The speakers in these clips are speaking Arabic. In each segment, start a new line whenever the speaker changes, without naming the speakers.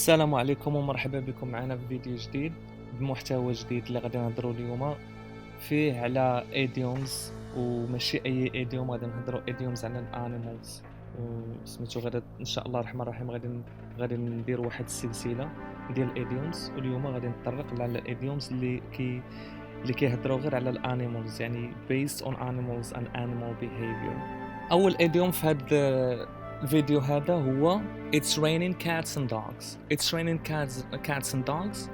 السلام عليكم ومرحبا بكم معنا في فيديو جديد بمحتوى جديد اللي غادي نهضروا اليوم فيه على idioms وماشي اي idiom. غادي نهضروا idioms على الانيمالز وسميتو غادي ان شاء الله الرحمن الرحيم غادي ندير واحد السلسله ديال idioms، واليوم غادي نتطرق على idioms اللي كيهضروا غير على الانيمالز، يعني based on animals and animal behavior. اول idiom في هذا الفيديو هذا هو It's raining cats and dogs. It's raining cats and dogs.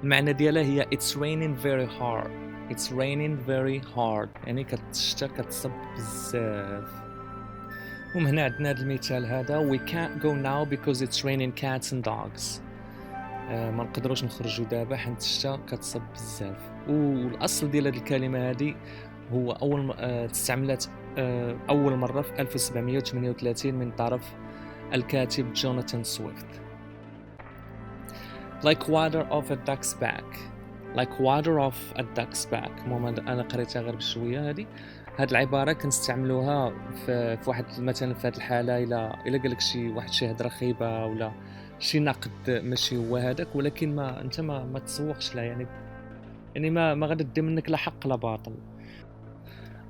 المعنى ديالها هي It's raining very hard. It's raining very hard. يعني كتشتا كتصب بزاف. ومن هنا عندنا هذا المثال هذا We can't go now because it's raining cats and dogs. ما نقدروش نخرجوا دابا حيت الشتا كتصب بزاف. والاصل ديال هذه الكلمه هذه هو استعملت أول مرة في 1738 من طرف الكاتب جوناثان سويفت. Like water off a duck's back. Like water off a duck's back. المهم أنا قريتها غير بشوية. هذه العبارة كنستعملوها في واحد مثلا في هذه الحالة إلا قالك شي هضرة خايبة ولا شي نقد ماشي هو هذاك، ولكن أنت ما تسوقش لها، يعني ما غادي تدي منك لا حق لا باطل.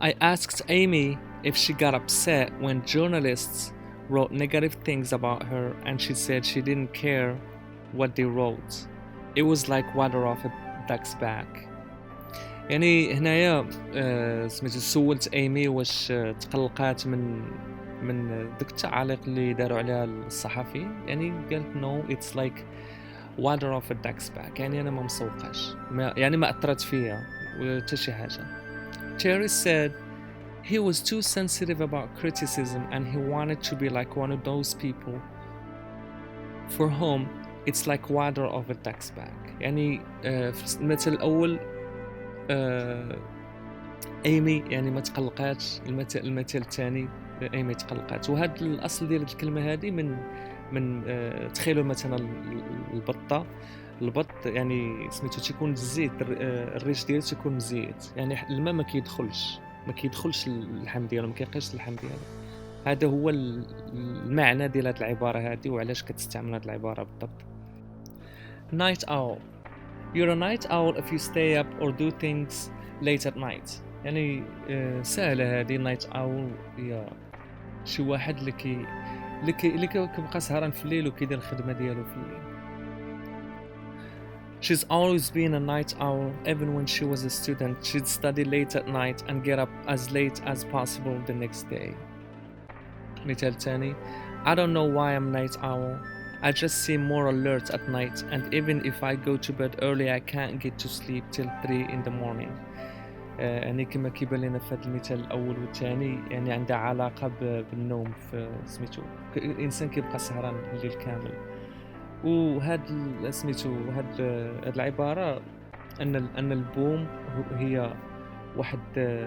I asked Amy if she got upset when journalists wrote negative things about her, and she said she didn't care what they wrote. It was like water off a duck's back. يعني هنايا سميتو سولت ايمي واش تقلقات من داك التعاليق اللي داروا عليها الصحفي، يعني قالت no it's like water off a duck's back، يعني انا ما مسوقاش، يعني ما اثرت فيا حتى شي حاجه. Terry said he was too sensitive about criticism and he wanted to be like one of those people for whom it's like water off a duck's back. يعني في المثل الأول إيمي يعني ما تقلقاتش، المثل الثاني إيمي تقلقات. وهذا الأصل ديال الكلمة هذه من تخيلوا مثلا البط يعني سميتو تيكون الزيت، الريش ديالو تيكون مزيت، يعني الماء ما كيدخلش اللحم ديالو، ما كيقيش اللحم ديالو. هذا هو المعنى ديال هذه العباره هذه وعلاش كتستعمل هذه العباره بالضبط. Night owl. You're a night owl if you stay up or do things late at night. يعني سهله هذه. night owl هي شي واحد اللي كيبقى سهران في الليل وكيدير الخدمه ديالو في الليل. She's always been a night owl. Even when she was a student, she'd study late at night and get up as late as possible the next day. مثال تاني. I don't know why I'm night owl. I just seem more alert at night, and even if I go to bed early, I can't get to sleep till 3 in the morning. يعني كما كيبان لنا في هذا المثال الأول والثاني، يعني عندها علاقة بالنوم في سميتو. الإنسان كيبقى سهران الليل كامل. وهاد سميتو هاد العباره ان البوم هي واحد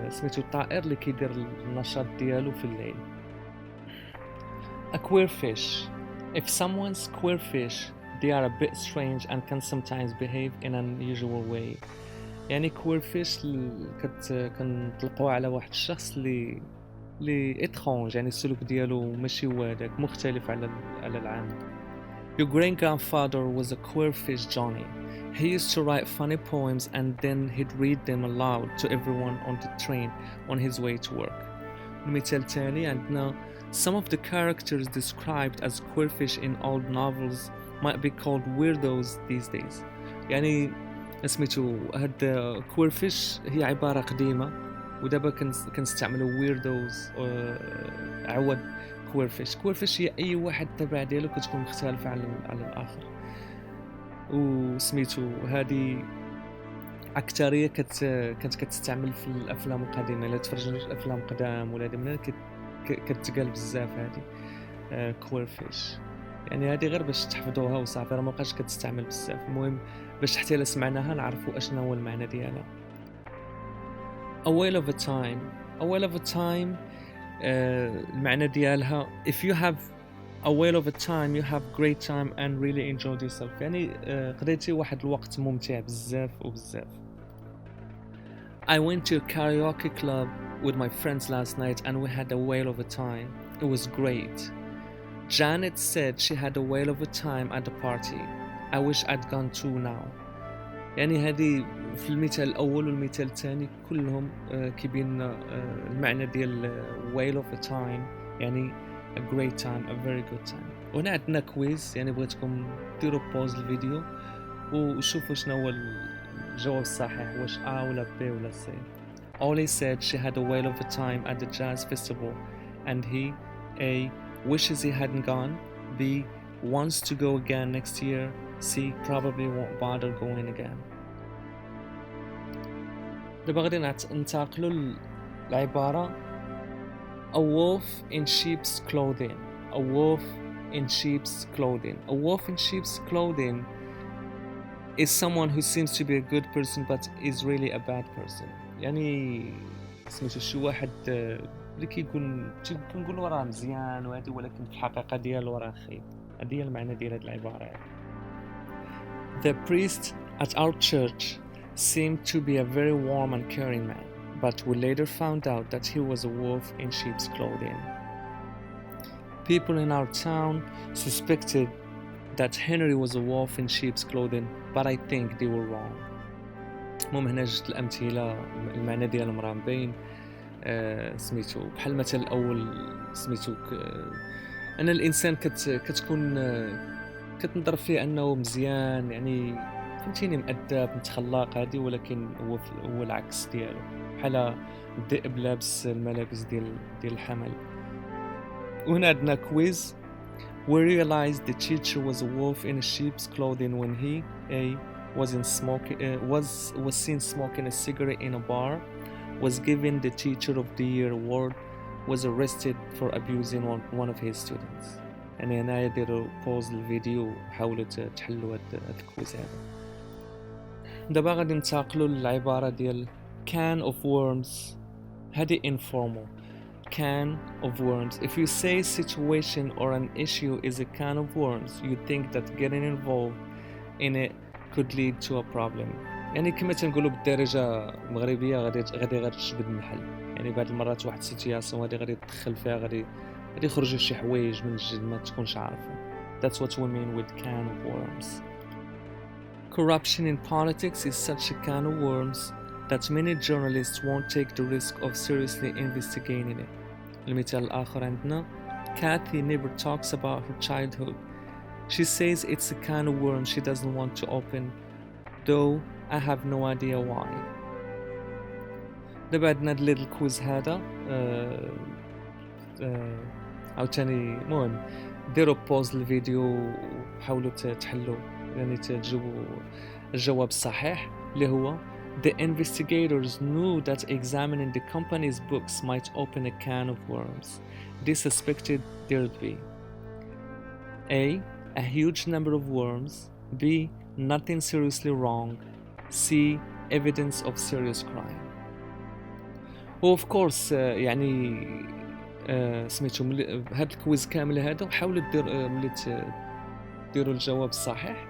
سميتو الطائر اللي كيدير النشاط ديالو في الليل. A queer fish. If someone's queer fish, they are a bit strange and can sometimes behave in an unusual way. يعني queer fish كنطلقوها على واحد الشخص اللي اترونج، يعني السلوك ديالو ماشي هو هذاك، مختلف على العام. Your great-grandfather was a queer fish, Johnny. He used to write funny poems and then he'd read them aloud to everyone on the train on his way to work. المثال الثاني عندنا Some of the characters described as queer fish in old novels might be called weirdos these days. يعني اسميتو هاد queer fish هي عبارة قديمة ودابا كنستعملوا weirdos عوض queer fish هي اي واحد الطبع ديالو كتكون مختلفه على الاخر. وسميتو هذه اكثريه كانت كتستعمل في الافلام القديمه. الا تفرجنا في الافلام قدام ولا هذه كتقال بزاف هذه queer fish، يعني هذه غير باش تحفظوها وصافي، راه ما بقاش كتستعمل بزاف. المهم باش حتى الا سمعناها نعرفوا اشنا هو المعنى ديالها. A whale of a time. A whale of a time المعنى ديالها if you have a whale of a time you have great time and really enjoyed yourself، يعني قضيتي واحد الوقت ممتع بزاف وبزاف. I went to a karaoke club with my friends last night and we had a whale of a time. It was great. Janet said she had a whale of a time at the party. I wish I'd gone too now. يعني هذه في المثال الأول والمثال الثاني كلهم كيبين لنا المعنى ديال whale of a time يعني a great time, a very good time. وهنا عندنا كويز، يعني بغيتكم ديروا بوز الفيديو وشوفوا شنو هو الجواب الصحيح، واش A ولا B ولا C. Ollie said she had a whale of a time at the jazz festival and he A. wishes he hadn't gone, B. wants to go again next year, C. probably won't bother going again. دابا غادي ننتقلوا للعبارة a wolf in sheep's clothing. A wolf in sheep's clothing. A wolf in sheep's clothing is someone who seems to be a good person but is really a bad person. يعني سميتو شي واحد اللي كنقولوا راه مزيان وهادي، ولكن في الحقيقة ديالو راه خايب. هذه هي المعنى ديال هاد العبارة. The priest at our church seemed to be a very warm and caring man, but we later found out that he was a wolf in sheep's clothing. People in our town suspected that Henry was a wolf in sheep's clothing, but I think they were wrong. المهم هنا جبت الأمثلة المعنى ديالهم راه مبين. سميتو بحال المثل الأول سميتو أن الإنسان كتكون كتنظر فيه أنه مزيان، يعني فهمتيني مؤدب متخلق هادي، ولكن هو العكس ديالو، بحال الذئب لابس الملابس ديال الحمل. وهنا عندنا كويز. We realized the teacher was a wolf in a sheep's clothing when he A. was seen smoking a cigarette in a bar, was given the Teacher of the Year award, was arrested for abusing one of his students. يعني هنا ديروا بوز الفيديو وحاولوا تحلوا هاد الكويز هذا. دابا غادي ننتقلوا للعبارة ديال can of worms. هذه informal. Can of worms. If you say a situation or an issue is a can of worms, you think that getting involved in it could lead to a problem. يعني كما تنقولوا بالدارجة المغربية غادي تشبد المحل، يعني بعض المرات واحد السيتياسيون غادي تدخل فيها غادي يخرجوا شي حوايج من الجد ما تكونش عارفهم. That's what we mean with can of worms. Corruption in politics is such a can of worms that many journalists won't take the risk of seriously investigating it. المثال الآخر عندنا Kathy never talks about her childhood. She says it's a can of worms she doesn't want to open, though I have no idea why. دابا عندنا هاد الكويز هذا عاوتاني المهم ديروا بوز للفيديو وحاولوا تحلوا يعني تجيبوا الجواب الصحيح اللي هو The investigators knew that examining the company's books might open a can of worms. They suspected there'd be A huge number of worms, B nothing seriously wrong, C evidence of serious crime. Of course يعني سميتو هاد الكويز كامل هذا وحاولوا ملي ديروا الجواب الصحيح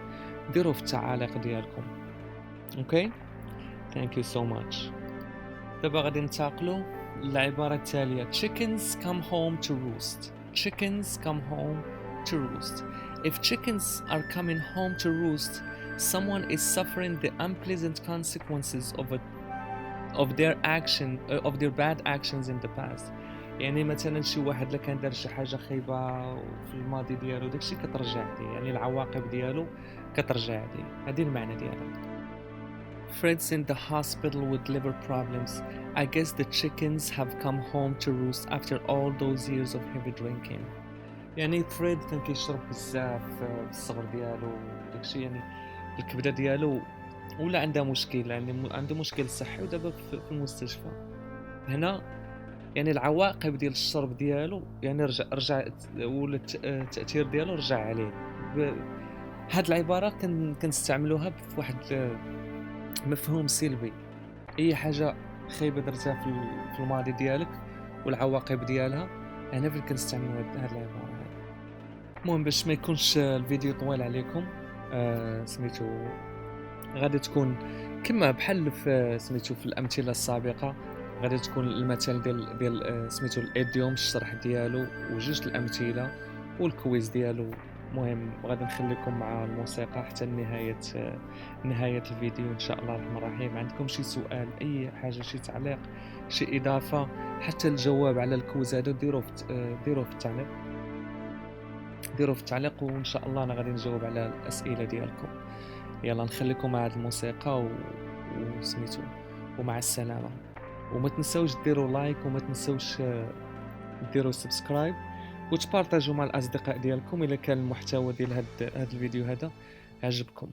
ديروه في التعاليق ديالكم. اوكي thank you so much. دابا غادي ننتقلوا للعبارة التالية chickens come home to roost. Chickens come home to roost. If chickens are coming home to roost, someone is suffering the unpleasant consequences of their bad actions in the past. يعني مثلا شي واحد اللي كان دار شي حاجه خايبه في الماضي ديالو داكشي كترجع ليه، يعني العواقب ديالو كترجع ليه. هذه المعنى ديالها. Fred's in the hospital with liver problems. I guess the chickens have come home to roost after all those years of heavy drinking. يعني فريد كان كيشرب بزاف في الصغر ديالو داكشي، يعني الكبده ديالو ولا عندها مشكل، يعني عنده مشكل صحي ودابا في المستشفى. هنا يعني العواقب ديال الشرب ديالو يعني رجع ولا التاثير ديالو رجع عليه. هاد العباره كنستعملوها في واحد مفهوم سلبي. اي حاجه خايبه درتها في الماضي ديالك والعواقب ديالها انا فين كنستعملوا هاد العباره. المهم باش ما يكونش الفيديو طويل عليكم سميتو غادي تكون كما بحال في سميتو في الامثله السابقه، غادي تكون المثل ديال سميتو الاديوم الشرح ديالو وجوج الامثله والكويز ديالو. المهم غادي نخليكم مع الموسيقى حتى نهاية الفيديو إن شاء الله الرحمن الرحيم. عندكم شي سؤال، أي حاجة، شي تعليق، شي إضافة، حتى الجواب على الكويز هذا ديروه في التعليق وإن شاء الله أنا غادي نجاوب على الأسئلة ديالكم. يلا نخليكم مع هاد الموسيقى وسميتو ومع السلامة. وما تنسوش ديروا لايك، وما تنسوش ديروا سبسكرايب، وتبارطاجوا مع الأصدقاء ديالكم إلا كان المحتوى ديال هاد الفيديو هذا عجبكم.